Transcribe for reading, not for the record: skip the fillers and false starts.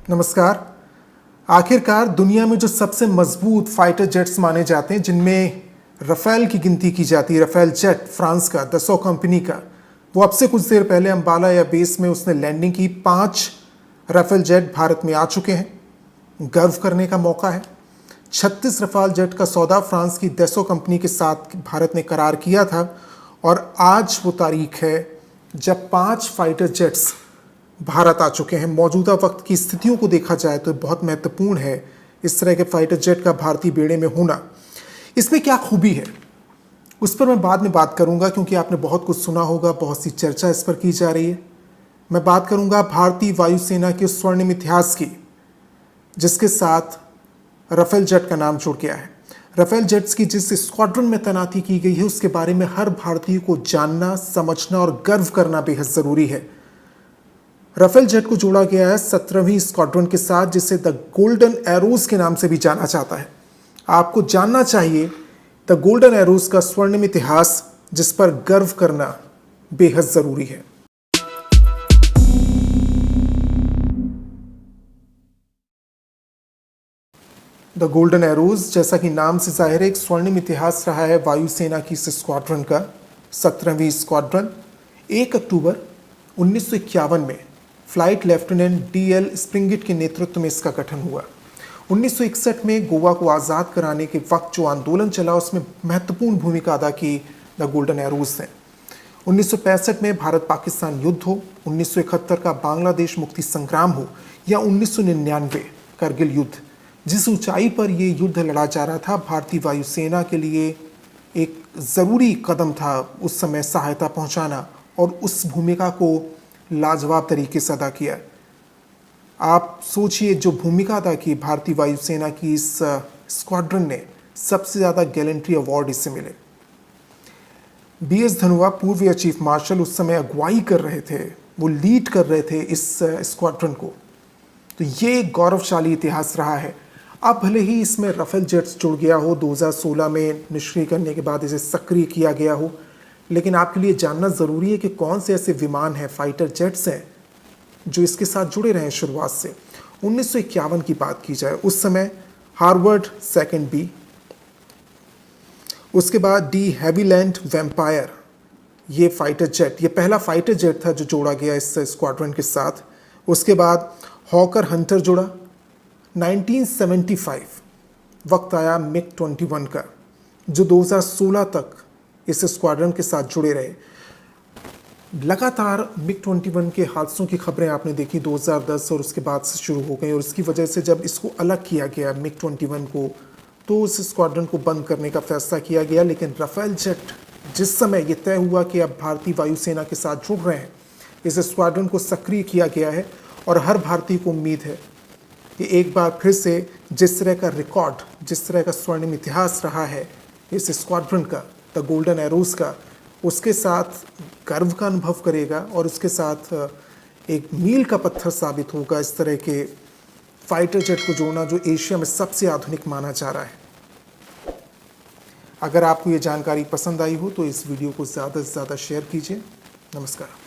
नमस्कार। आखिरकार दुनिया में जो सबसे मजबूत फाइटर जेट्स माने जाते हैं, जिनमें रफेल की गिनती की जाती है, रफेल जेट फ्रांस का दसों कंपनी का, वो अब से कुछ देर पहले अंबाला एयर बेस में उसने लैंडिंग की। 5 रफेल जेट भारत में आ चुके हैं। गर्व करने का मौका है। 36 रफाल जेट का सौदा फ्रांस की दसों कंपनी के साथ भारत ने करार किया था और आज वो तारीख है जब 5 फाइटर जेट्स भारत आ चुके हैं। मौजूदा वक्त की स्थितियों को देखा जाए तो बहुत महत्वपूर्ण है इस तरह के फाइटर जेट का भारतीय बेड़े में होना। इसमें क्या खूबी है उस पर मैं बाद में बात करूंगा, क्योंकि आपने बहुत कुछ सुना होगा, बहुत सी चर्चा इस पर की जा रही है। मैं बात करूंगा भारतीय वायुसेना के स्वर्णिम इतिहास की, जिसके साथ रफेल जेट का नाम जुड़ गया है। रफेल जेट्स की जिस स्क्वाड्रन में तैनाती की गई है उसके बारे में हर भारतीय को जानना, समझना और गर्व करना बेहद ज़रूरी है। रफेल जेट को जोड़ा गया है 17वीं स्क्वाड्रन के साथ, जिसे द गोल्डन एरोज के नाम से भी जाना जाता है। आपको जानना चाहिए द गोल्डन एरोज का स्वर्णिम इतिहास, जिस पर गर्व करना बेहद ज़रूरी है। द गोल्डन एरोज, जैसा कि नाम से जाहिर है, एक स्वर्णिम इतिहास रहा है वायुसेना की इस स्क्वाड्रन का। 17वीं स्क्वाड्रन 1 अक्टूबर 1951 में फ्लाइट लेफ्टिनेंट DL स्प्रिंगिट के नेतृत्व में इसका गठन हुआ। 1961 में गोवा को आज़ाद कराने के वक्त जो आंदोलन चला उसमें महत्वपूर्ण भूमिका अदा की द गोल्डन एरोज ने। 1965 में भारत पाकिस्तान युद्ध हो, 1971 का बांग्लादेश मुक्ति संग्राम हो या 1999 करगिल युद्ध, जिस ऊंचाई पर यह युद्ध लड़ा जा रहा था, भारतीय वायुसेना के लिए एक ज़रूरी कदम था उस समय सहायता पहुंचाना, और उस भूमिका को लाजवाब तरीके से अदा किया। आप सोचिए, जो भूमिका अदा की भारतीय वायुसेना की इस स्क्वाड्रन ने, सबसे ज़्यादा गैलेंट्री अवार्ड इससे मिले। BS धनुआ, पूर्व एयर चीफ मार्शल, उस समय अगुवाई कर रहे थे, वो लीड कर रहे थे इस स्क्वाड्रन को। तो ये एक गौरवशाली इतिहास रहा है। अब भले ही इसमें रफेल जेट्स जुड़ गया हो, 2016 में निष्क्रिय करने के बाद इसे सक्रिय किया गया हो, लेकिन आपके लिए जानना ज़रूरी है कि कौन से ऐसे विमान हैं, फाइटर जेट्स हैं, जो इसके साथ जुड़े रहे शुरुआत से। 1951 की बात की जाए, उस समय हार्वर्ड 2nd B, उसके बाद D हैविलैंड वैम्पायर, ये फाइटर जेट, ये पहला फाइटर जेट था जो जोड़ा गया इस स्क्वाड्रन के साथ। उसके बाद हॉकर हंटर जुड़ा। 1975 वक्त आया MiG-21 का, जो 2016 तक इस स्क्वाड्रन के साथ जुड़े रहे। लगातार MiG-21 के हादसों की खबरें आपने देखी 2010 और उसके बाद से शुरू हो गई, और इसकी वजह से जब इसको अलग किया गया MiG-21 को, तो उस स्क्वाड्रन को बंद करने का फैसला किया गया। लेकिन रफेल जेट, जिस समय ये तय हुआ कि अब भारतीय वायुसेना के साथ जुड़ रहे हैं, इस स्क्वाड्रन को सक्रिय किया गया है, और हर भारतीय को उम्मीद है कि एक बार फिर से जिस तरह का रिकॉर्ड, जिस तरह का स्वर्णिम इतिहास रहा है इस स्क्वाड्रन का, द गोल्डन एरोज का, उसके साथ गर्व का अनुभव करेगा, और उसके साथ एक मील का पत्थर साबित होगा इस तरह के फाइटर जेट को जोड़ना, जो एशिया में सबसे आधुनिक माना जा रहा है। अगर आपको ये जानकारी पसंद आई हो तो इस वीडियो को ज़्यादा से ज़्यादा शेयर कीजिए। नमस्कार।